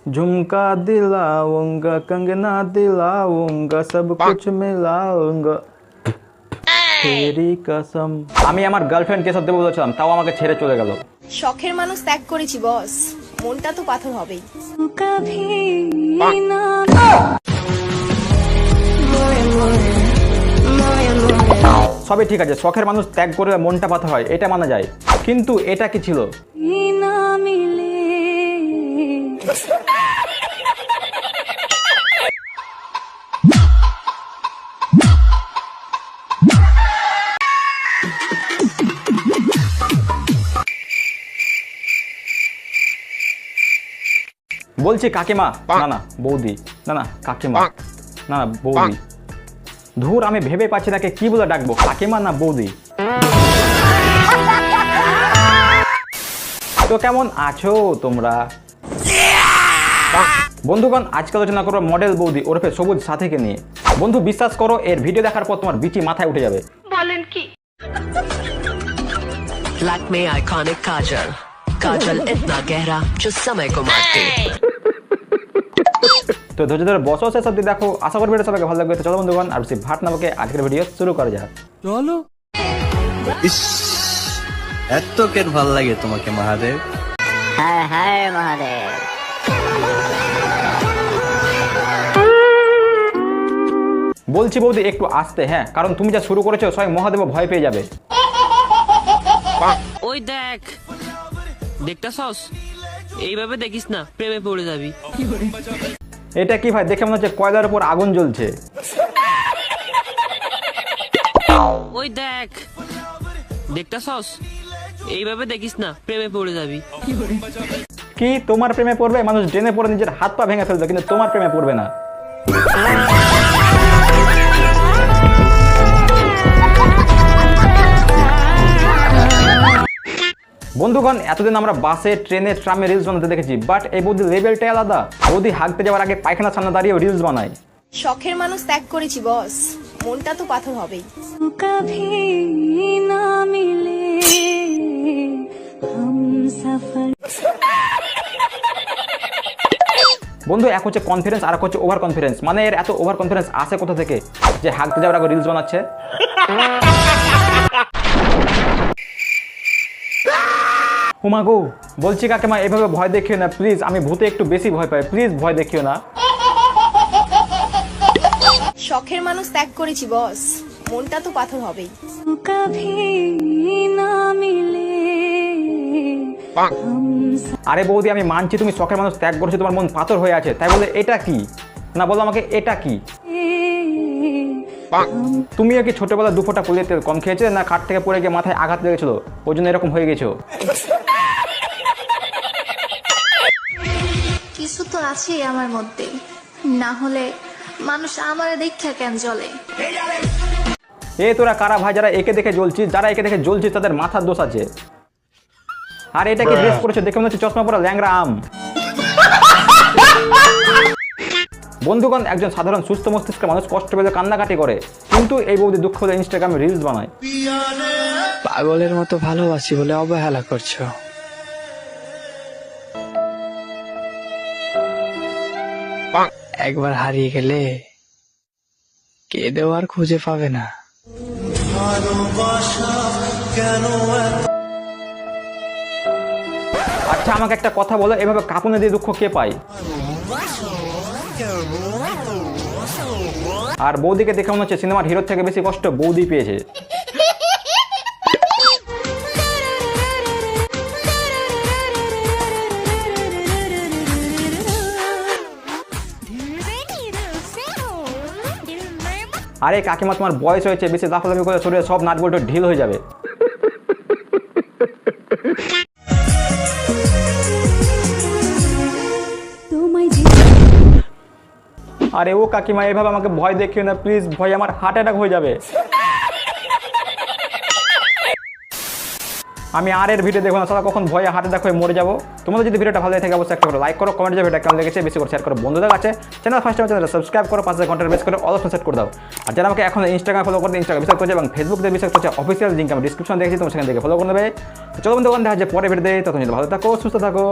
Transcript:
झुमका दिलाऊंगा कंगना दिलाऊंगा सब कुछ मिलाऊंगा तेरी कसम। আমি আমার গার্লফ্রেন্ডকে সব দেবো বলেছিলাম, তাও আমাকে ছেড়ে চলে গেল। শখের মানুষ ত্যাগ করেছি বস, মনটা তো পাথর হবেই। সবই ঠিক আছে, শখের মানুষ ত্যাগ করে মনটা পাথর হয়, এটা মানা যায়, কিন্তু এটা কি ছিল? বলছি কাকিমা, না না বৌদি, না না কাকিমা, না না বৌদি, ধুর আমি ভেবে পাচ্ছি তাকে কি বলে ডাকবো, কাকিমা না বৌদি। তো কেমন আছো তোমরা বন্ধুগণ? আজকে আলোচনা করবো মডেল বৌদি ওরফে সবুজ সাথীকে নিয়ে। বন্ধু বিশ্বাস করো, এর ভিডিও দেখার পর তোমার বিচি মাথায় উঠে যাবে। বলেন কি? लैक्मे आइकॉनिक काजल, काजल इतना गहरा जो समय को मारती। তো ধৈর্য ধরে বসো, শেষ অব্দি দেখো, আশা করি ভিডিও সবাইকে ভালো লাগবে। তো চলো বন্ধুগণ, আর বেশি ভাট না বকে আজকের ভিডিও শুরু করা যাক। চলো। ইস, এত কেন ভালো লাগে তোমাকে মহাদেব? হ্যাঁ হ্যাঁ মহাদেব। বলছি বৌদি একটু আসতে, হ্যাঁ, কারণ তুমি যা শুরু করেছো সবাই মহাদেব ভয় পেয়ে যাবে। ওই দেখ, দেখতাছস? এইভাবে দেখিস না, প্রেমে পড়ে যাবি। এটা কি ভাই, দেখে মনে হচ্ছে কয়লার উপর আগুন জ্বলছে। ওই দেখ, দেখতাছস? এইভাবে দেখিস না, প্রেমে পড়ে যাবি। কি তোমার প্রেমে পড়বে? মানুষ ড্রেনে পড়ে নিজের হাত পা ভেঙে ফেলবে, কিন্তু তোমার প্রেমে পড়বে না। বন্ধুগণ, এতদিন আমরা বাসে, ট্রেনে, ট্রামে রিলস বানাতে দেখেছি, বাট এই বৌদি লেভেলটাই আলাদা। বৌদি হাঁকতে যাওয়ার আগে পায়খানার সামনে দাঁড়িয়ে রিলস বানায়। শখের মানুষ ত্যাগ করেছি বস, মনটা তো পাথর হবেই। বন্ধু এক হচ্ছে কনফিডেন্স আর এক হচ্ছে ওভার কনফিডেন্স। মানে এর এত ওভার কনফিডেন্স আসে কোথা থেকে যে হাঁকতে যাওয়ার আগে রিলস বানাচ্ছে? হুমাগো, বলছি কাকিমা এভাবে ভয় দেখিও না প্লিজ, আমি ভূতে একটু বেশি ভয় পাই, প্লিজ ভয় দেখিও না। শখের মানুষ ত্যাগ করেছি বস, মনটা তো পাথর হবেই। আরে বৌদি আমি মানছি তুমি শখের মানুষ ত্যাগ করেছো, তোমার মন পাথর হয়ে আছে, তাই বলে এটা কি? না বলো আমাকে এটা কি? তুমিও কি ছোটবেলা 2 ফোঁটা পুলির তেল কম খেয়েছে, না খাট থেকে পড়ে গিয়ে মাথায় আঘাত লেগেছিল ওই জন্য এরকম হয়ে গেছো? কিছু তো আছে আমার মধ্যে, না হলে মানুষ আমারে দেখা কেন জ্বলে? এ তোরা কারা ভাই যারা একে দেখে জ্বলছিস? যারা একে দেখে জ্বলছিস তাদের মাথার দোষ আছে। আর এটা কি ড্রেস করেছো, দেখে মনে হচ্ছে চশমা পরা ল্যাংড়া আম। বন্ধুগণ, একজন সাধারণ সুস্থ মস্তিষ্কের মানুষ কষ্ট পেলে কান্নাকাটি করে, কিন্তু এই বৌদি দুঃখ হলে ইনস্টাগ্রামে রিলস বানায়। পাগলের মতো ভালোবাসি বলে অবহেলা করছো। একবার হারিয়ে গেলে কেঁদেও আর খুঁজে পাবে না। আচ্ছা আমাকে একটা কথা বলো, এভাবে কাঁপুনে দিয়ে দুঃখ কে পায়? আর বৌদিকে দেখে মনে হচ্ছে সিনেমার হিরোর থেকে বেশি কষ্ট বৌদি পেয়েছে। আরে কাকিমা তোমার বয়স হয়েছে, বেশি লাফালাফি করে শরীরে সব নাট বল্টু ঢিল হয়ে যাবে। আরে ও কাকিমা এভাবে আমাকে ভয় দেখিও না প্লিজ, ভয় আমার হার্ট অ্যাটাক হয়ে যাবে। আমি আর এর ভিডিও দেখবো না, সারা কখন ভয়ে হার্ট অ্যাটাক হয়ে মরে যাবো। তোমাদের যদি ভিডিওটা ভালো থাকে অবশ্যই একটা করে লাইক করো, কমেন্টে যে ভিডিওটা কেমন লেগেছে বেশি করে শেয়ার করো বন্ধুদের কাছে। চ্যানেল ফার্স্ট টাইম চ্যানেলটা সাবস্ক্রাইব করো, পাশে ঘন্টার বেশ করে অল অপশন সেট করে দাও। আর যারা আমাকে এখন ইনস্টাগ্রাম ফলো করতে ইনস্টাগ্রাম বিশেষ করছে এবং ফেসবুকে বিশেষ করছে অফিসিয়াল লিঙ্ক আমি ডিসক্রিপশন দেখেছি, তোমার সেখান থেকে ফলো করে নেবে। চলো বন্ধুগণ দেখা যায় পরে ভিডিওতে, তখন ভালো থাকো সুস্থ থাকো।